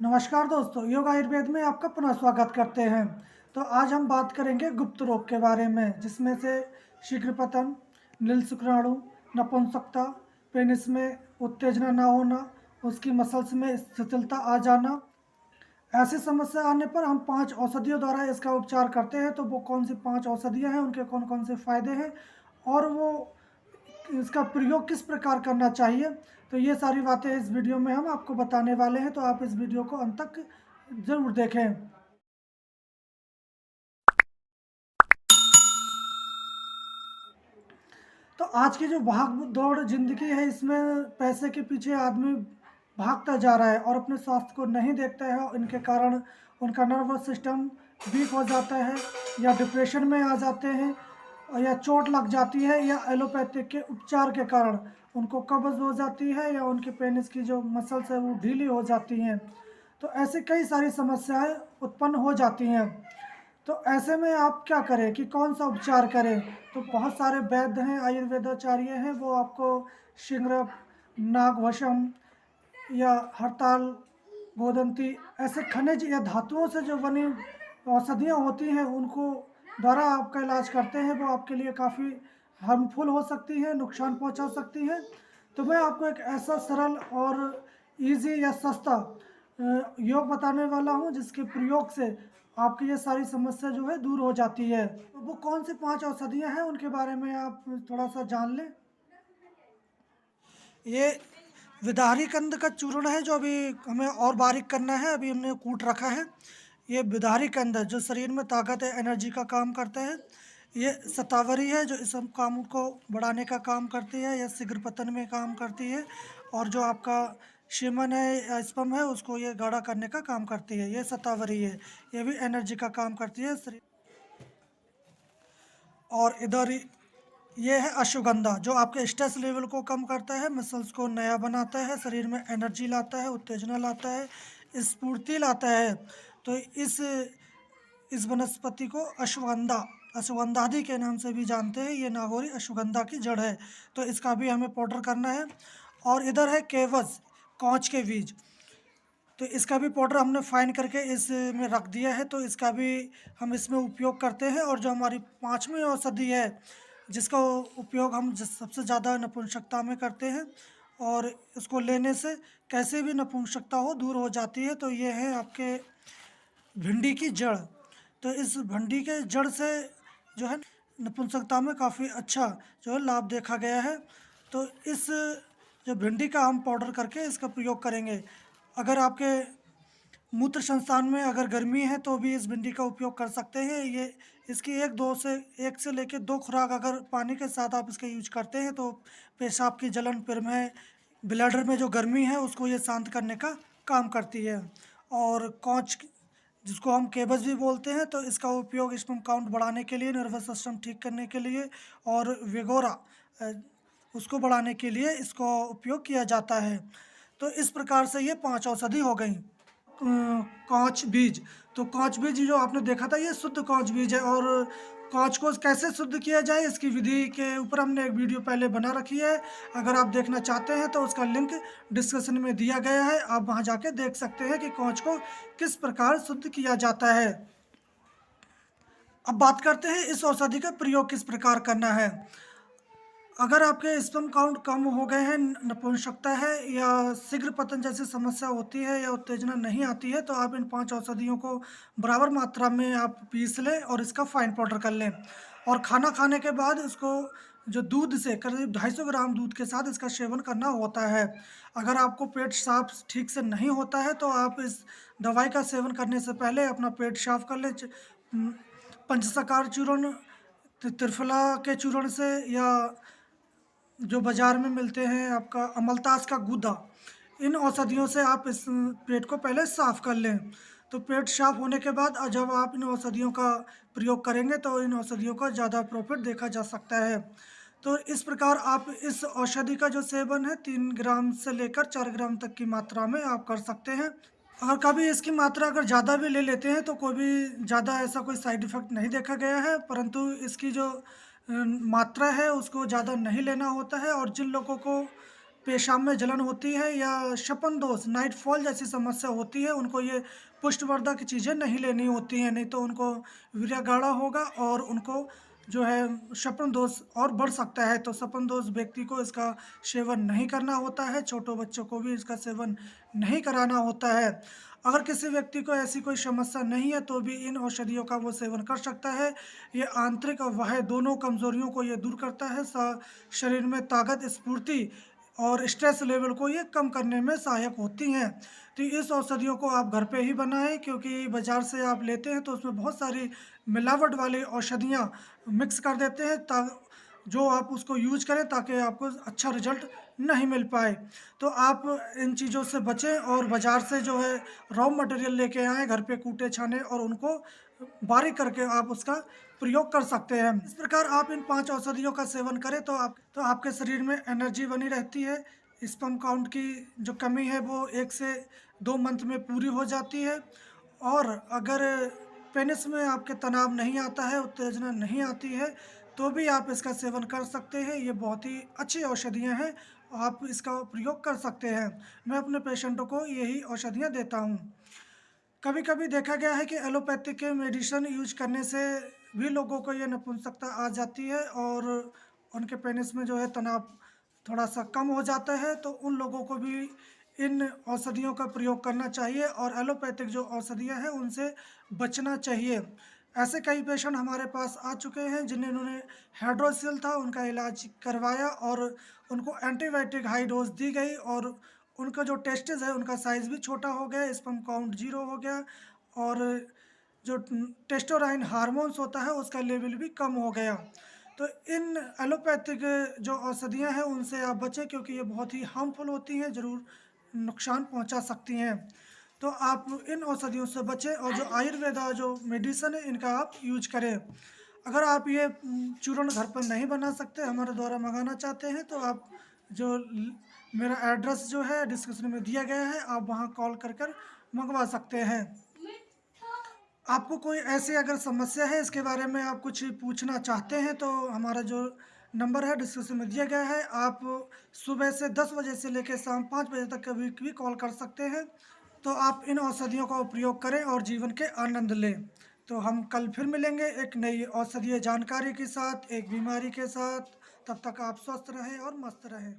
नमस्कार दोस्तों, योग आयुर्वेद में आपका पुनः स्वागत करते हैं। तो आज हम बात करेंगे गुप्त रोग के बारे में, जिसमें से शीघ्र पतन, नील शुक्राणु, नपुंसकता, पेनिस में उत्तेजना ना होना, उसकी मसल्स में शिथिलता आ जाना। ऐसी समस्या आने पर हम 5 औषधियों द्वारा इसका उपचार करते हैं। तो वो कौन सी 5 औषधियाँ हैं, उनके कौन-कौन से फ़ायदे हैं और वो इसका प्रयोग किस प्रकार करना चाहिए, तो ये सारी बातें इस वीडियो में हम आपको बताने वाले हैं। तो आप इस वीडियो को अंत तक ज़रूर देखें। तो आज की जो भाग दौड़ ज़िंदगी है, इसमें पैसे के पीछे आदमी भागता जा रहा है और अपने स्वास्थ्य को नहीं देखता है। और इनके कारण उनका नर्वस सिस्टम वीक हो जाता है, या डिप्रेशन में आ जाते हैं, या चोट लग जाती है, या एलोपैथिक के उपचार के कारण उनको कब्ज़ हो जाती है, या उनके पेनिस की जो मसल्स है वो ढीली हो जाती हैं। तो ऐसी कई सारी समस्याएं उत्पन्न हो जाती हैं। तो ऐसे में आप क्या करें कि कौन सा उपचार करें? तो बहुत सारे वैद्य हैं, आयुर्वेदाचार्य हैं, वो आपको शिंगरफ, नागवशम या हड़ताल, गोदंती, ऐसे खनिज या धातुओं से जो बनी औषधियाँ होती हैं, उनको द्वारा आपका इलाज करते हैं। वो आपके लिए काफ़ी हार्मफुल हो सकती हैं, नुकसान पहुंचा सकती हैं। तो मैं आपको एक ऐसा सरल और ईज़ी या सस्ता योग बताने वाला हूं, जिसके प्रयोग से आपकी ये सारी समस्या जो है दूर हो जाती है। तो वो कौन सी 5 औषधियाँ हैं, उनके बारे में आप थोड़ा सा जान लें। ये विदारी कंद का चूर्ण है, जो अभी हमें और बारीक करना है। अभी हमने कूट रखा है। ये विदारी कंद है, जो शरीर में ताकत है, एनर्जी का काम करता है। ये शतावरी है, जो इस काम को बढ़ाने का काम करती है, या शीघ्र पतन में काम करती है। और जो आपका सीमन है या स्पर्म है, उसको ये गाढ़ा करने का काम करती है। ये शतावरी है, ये भी एनर्जी का काम करती है शरीर। और इधर ये है अश्वगंधा, जो आपके स्ट्रेस लेवल को कम करता है, मसल्स को नया बनाता है, शरीर में एनर्जी लाता है, उत्तेजना लाता है, स्फूर्ति लाता है। तो इस वनस्पति को अश्वगंधा, अश्वगंधादि के नाम से भी जानते हैं। ये नागौरी अश्वगंधा की जड़ है। तो इसका भी हमें पाउडर करना है। और इधर है केवस, कौच के बीज। तो इसका भी पाउडर हमने फाइन करके इसमें रख दिया है। तो इसका भी हम इसमें उपयोग करते हैं। और जो हमारी 5वीं औषधि है, जिसका उपयोग हम सबसे ज़्यादा नपुंसकता में करते हैं, और इसको लेने से कैसे भी नपुंसकता हो दूर हो जाती है। तो ये है आपके भिंडी की जड़। तो इस भिंडी के जड़ से जो है नपुंसकता में काफ़ी अच्छा जो है लाभ देखा गया है। तो इस जो भिंडी का हम पाउडर करके इसका प्रयोग करेंगे। अगर आपके मूत्र संस्थान में अगर गर्मी है, तो भी इस भिंडी का उपयोग कर सकते हैं। ये इसकी एक से लेकर 2 खुराक अगर पानी के साथ आप इसका यूज करते हैं, तो पेशाब की जलन, प्रमेह, ब्लैडर में जो गर्मी है उसको ये शांत करने का काम करती है। और कौच, जिसको हम केबस भी बोलते हैं, तो इसका उपयोग स्पर्म काउंट बढ़ाने के लिए, नर्वस सिस्टम ठीक करने के लिए, और वेगोरा उसको बढ़ाने के लिए इसको उपयोग किया जाता है। तो इस प्रकार से ये 5 औषधि हो गई। कांच बीज, तो कांच बीज जो आपने देखा था, ये शुद्ध कांच बीज है। और कांच को कैसे शुद्ध किया जाए, इसकी विधि के ऊपर हमने एक वीडियो पहले बना रखी है। अगर आप देखना चाहते हैं तो उसका लिंक डिस्क्रिप्शन में दिया गया है, आप वहां जाके देख सकते हैं कि कांच को किस प्रकार शुद्ध किया जाता है। अब बात करते हैं इस औषधि का प्रयोग किस प्रकार करना है। अगर आपके स्पर्म काउंट कम हो गए हैं, नपुंसकता है, या शीघ्र पतन जैसी समस्या होती है, या उत्तेजना नहीं आती है, तो आप इन 5 औषधियों को बराबर मात्रा में आप पीस लें और इसका फाइन पाउडर कर लें। और खाना खाने के बाद इसको जो दूध से करीब 250 ग्राम दूध के साथ इसका सेवन करना होता है। अगर आपको पेट साफ ठीक से नहीं होता है, तो आप इस दवाई का सेवन करने से पहले अपना पेट साफ कर लें। पंचसाकार चूर्ण, त्रिफला के चूर्ण से, या जो बाज़ार में मिलते हैं आपका अमलतास का गूदा, इन औषधियों से आप इस पेट को पहले साफ़ कर लें। तो पेट साफ़ होने के बाद जब आप इन औषधियों का प्रयोग करेंगे, तो इन औषधियों का ज़्यादा प्रॉफिट देखा जा सकता है। तो इस प्रकार आप इस औषधि का जो सेवन है 3 ग्राम से लेकर 4 ग्राम तक की मात्रा में आप कर सकते हैं। और कभी इसकी मात्रा अगर ज़्यादा भी ले लेते हैं, तो कोई भी ज़्यादा ऐसा कोई साइड इफ़ेक्ट नहीं देखा गया है। परंतु इसकी जो मात्रा है उसको ज़्यादा नहीं लेना होता है। और जिन लोगों को पेशाब में जलन होती है या शपनदोष, नाइट फॉल जैसी समस्या होती है, उनको ये पुष्टवर्धक चीज़ें नहीं लेनी होती हैं, नहीं तो उनको वीर्य गाढ़ा होगा और उनको जो है शपन दोष और बढ़ सकता है। तो शपन दोष व्यक्ति को इसका सेवन नहीं करना होता है, छोटे बच्चों को भी इसका सेवन नहीं कराना होता है। अगर किसी व्यक्ति को ऐसी कोई समस्या नहीं है तो भी इन औषधियों का वो सेवन कर सकता है। ये आंतरिक और बाह्य दोनों कमज़ोरियों को ये दूर करता है, शरीर में ताकत, स्फूर्ति और स्ट्रेस लेवल को ये कम करने में सहायक होती हैं। तो इस औषधियों को आप घर पे ही बनाएँ, क्योंकि बाज़ार से आप लेते हैं तो उसमें बहुत सारी मिलावट वाली औषधियाँ मिक्स कर देते हैं, जो आप उसको यूज़ करें ताकि आपको अच्छा रिज़ल्ट नहीं मिल पाए। तो आप इन चीज़ों से बचें और बाज़ार से जो है रॉ मटेरियल लेके आएँ, घर पे कूटे-छाने और उनको बारीक करके आप उसका प्रयोग कर सकते हैं। इस प्रकार आप इन 5 औषधियों का सेवन करें तो आपके शरीर में एनर्जी बनी रहती है। स्पर्म काउंट की जो कमी है वो 1 से 2 मंथ में पूरी हो जाती है। और अगर पेनिस में आपके तनाव नहीं आता है, उत्तेजना नहीं आती है, तो भी आप इसका सेवन कर सकते हैं। ये बहुत ही अच्छी औषधियाँ हैं, आप इसका प्रयोग कर सकते हैं। मैं अपने पेशेंटों को यही औषधियाँ देता हूँ। कभी-कभी देखा गया है कि एलोपैथिक के मेडिसिन यूज़ करने से भी लोगों को ये नपुंसकता आ जाती है और उनके पेनिस में जो है तनाव थोड़ा-सा कम हो जाता है, तो उन लोगों को भी इन औषधियों का प्रयोग करना चाहिए और एलोपैथिक जो औषधियाँ हैं, उनसे बचना चाहिए। ऐसे कई पेशेंट हमारे पास आ चुके हैं जिन्होंने हाइड्रोसील था, उनका इलाज करवाया और उनको एंटीबायोटिक हाई डोज़ दी गई और उनका जो टेस्टिस है, उनका साइज़ भी छोटा हो गया, स्पर्म काउंट 0 हो गया और जो टेस्टोराइन हार्मोन्स होता है, उसका लेवल भी कम हो गया। तो इन एलोपैथिक जो औषधियाँ हैं, उनसे आप बचें क्योंकि ये बहुत ही हार्मफुल होती हैं, ज़रूर नुकसान पहुँचा सकती हैं। तो आप इन औषधियों से बचें और जो आयुर्वेदा जो मेडिसिन है, इनका आप यूज़ करें। अगर आप ये चूर्ण घर पर नहीं बना सकते, हमारे द्वारा मँगाना चाहते हैं, तो आप जो मेरा एड्रेस जो है डिस्क्रिप्शन में दिया गया है, आप वहाँ कॉल कर मँगवा सकते हैं। आपको कोई ऐसी अगर समस्या है, इसके बारे में आप कुछ पूछना चाहते हैं, तो हमारा जो नंबर है डिस्क्रिप्शन में दिया गया है। आप सुबह से 10 बजे से लेकर शाम 5 बजे तक कभी भी कॉल कर सकते हैं। तो आप इन औषधियों का उपयोग करें और जीवन के आनंद लें। तो हम कल फिर मिलेंगे एक नई औषधीय जानकारी के साथ, एक बीमारी के साथ। तब तक आप स्वस्थ रहें और मस्त रहें।